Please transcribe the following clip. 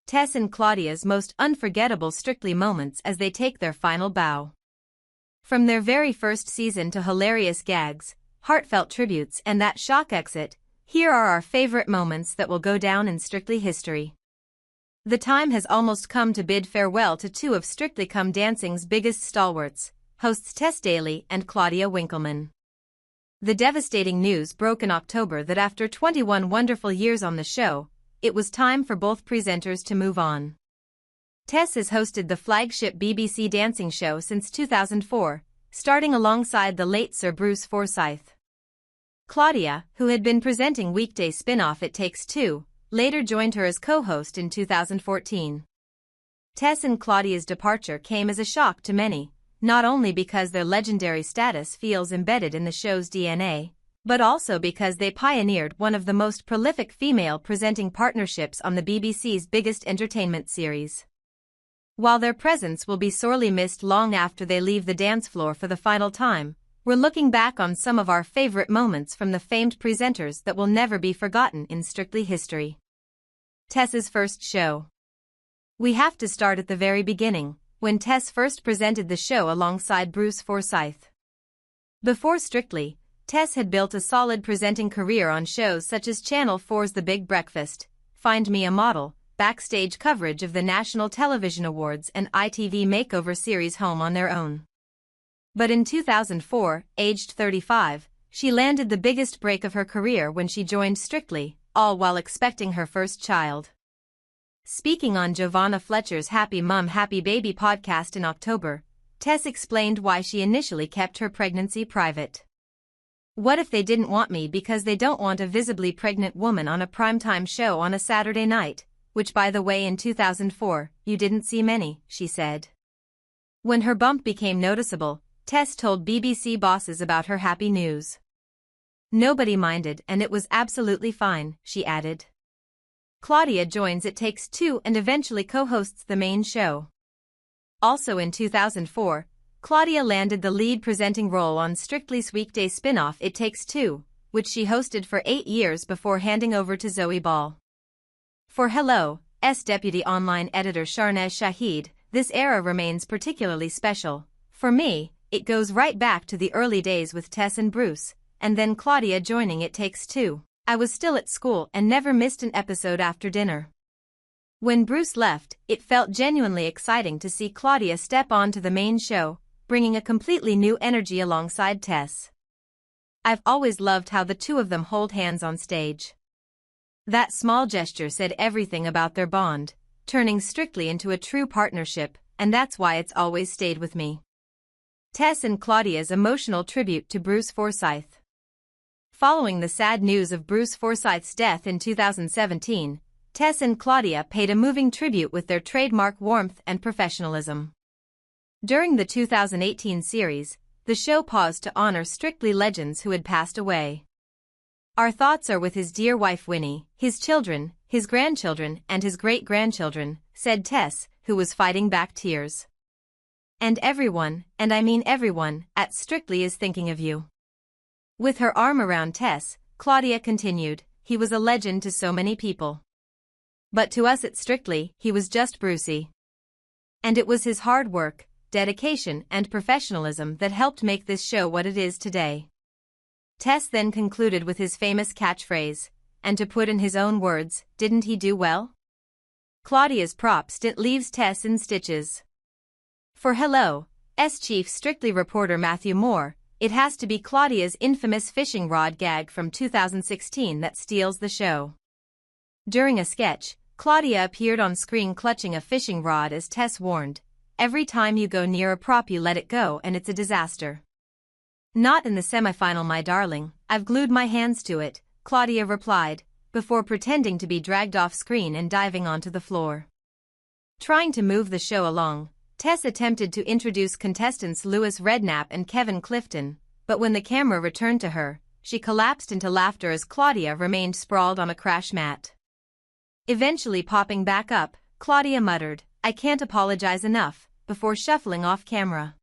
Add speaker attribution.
Speaker 1: Tess and Claudia's most unforgettable Strictly moments as they take their final bow. From their very first season to hilarious gags, heartfelt tributes and that shock exit, here are our favorite moments that will go down in Strictly history. The time has almost come to bid farewell to two of Strictly Come Dancing's biggest stalwarts, hosts Tess Daly and Claudia Winkleman. The devastating news broke in October that after 21 wonderful years on the show, it was time for both presenters to move on. Tess has hosted the flagship BBC dancing show since 2004, starting alongside the late Sir Bruce Forsyth. Claudia, who had been presenting weekday spin-off It Takes Two, later joined her as co-host in 2014. Tess and Claudia's departure came as a shock to many, not only because their legendary status feels embedded in the show's DNA, but also because they pioneered one of the most prolific female presenting partnerships on the BBC's biggest entertainment series. While their presence will be sorely missed long after they leave the dance floor for the final time, we're looking back on some of our favorite moments from the famed presenters that will never be forgotten in Strictly history. Tess's first show. We have to start at the very beginning, when Tess first presented the show alongside Bruce Forsyth. Before Strictly, Tess had built a solid presenting career on shows such as Channel 4's The Big Breakfast, Find Me a Model, backstage coverage of the National Television Awards and ITV makeover series Home on Their Own. But in 2004, aged 35, she landed the biggest break of her career when she joined Strictly, all while expecting her first child. Speaking on Giovanna Fletcher's Happy Mum Happy Baby podcast in October, Tess explained why she initially kept her pregnancy private. What if they didn't want me because they don't want a visibly pregnant woman on a primetime show on a Saturday night, which by the way in 2004, you didn't see many, she said. When her bump became noticeable, Tess told BBC bosses about her happy news. Nobody minded and it was absolutely fine, she added. Claudia joins It Takes Two and eventually co-hosts the main show. Also in 2004, Claudia landed the lead presenting role on Strictly's weekday spin-off It Takes Two, which she hosted for 8 years before handing over to Zoe Ball. For Hello's deputy online editor Sharnez Shahid, this era remains particularly special. For me, it goes right back to the early days with Tess and Bruce, and then Claudia joining It Takes Two. I was still at school and never missed an episode after dinner. When Bruce left, it felt genuinely exciting to see Claudia step onto the main show, bringing a completely new energy alongside Tess. I've always loved how the two of them hold hands on stage. That small gesture said everything about their bond, turning Strictly into a true partnership, and that's why it's always stayed with me. Tess and Claudia's emotional tribute to Bruce Forsyth. Following the sad news of Bruce Forsyth's death in 2017, Tess and Claudia paid a moving tribute with their trademark warmth and professionalism. During the 2018 series, the show paused to honor Strictly legends who had passed away. Our thoughts are with his dear wife Winnie, his children, his grandchildren and his great-grandchildren, said Tess, who was fighting back tears. And everyone, and I mean everyone, at Strictly is thinking of you. With her arm around Tess, Claudia continued, he was a legend to so many people. But to us at Strictly, he was just Brucey. And it was his hard work, dedication and professionalism that helped make this show what it is today. Tess then concluded with his famous catchphrase, and to put in his own words, didn't he do well? Claudia's prop stint leaves Tess in stitches. For Hello's chief Strictly reporter Matthew Moore, it has to be Claudia's infamous fishing rod gag from 2016 that steals the show. During a sketch, Claudia appeared on screen clutching a fishing rod as Tess warned, every time you go near a prop you let it go and it's a disaster. Not in the semifinal my darling, I've glued my hands to it, Claudia replied, before pretending to be dragged off screen and diving onto the floor. Trying to move the show along, Tess attempted to introduce contestants Lewis Redknapp and Kevin Clifton, but when the camera returned to her, she collapsed into laughter as Claudia remained sprawled on a crash mat. Eventually popping back up, Claudia muttered, I can't apologize enough, before shuffling off camera.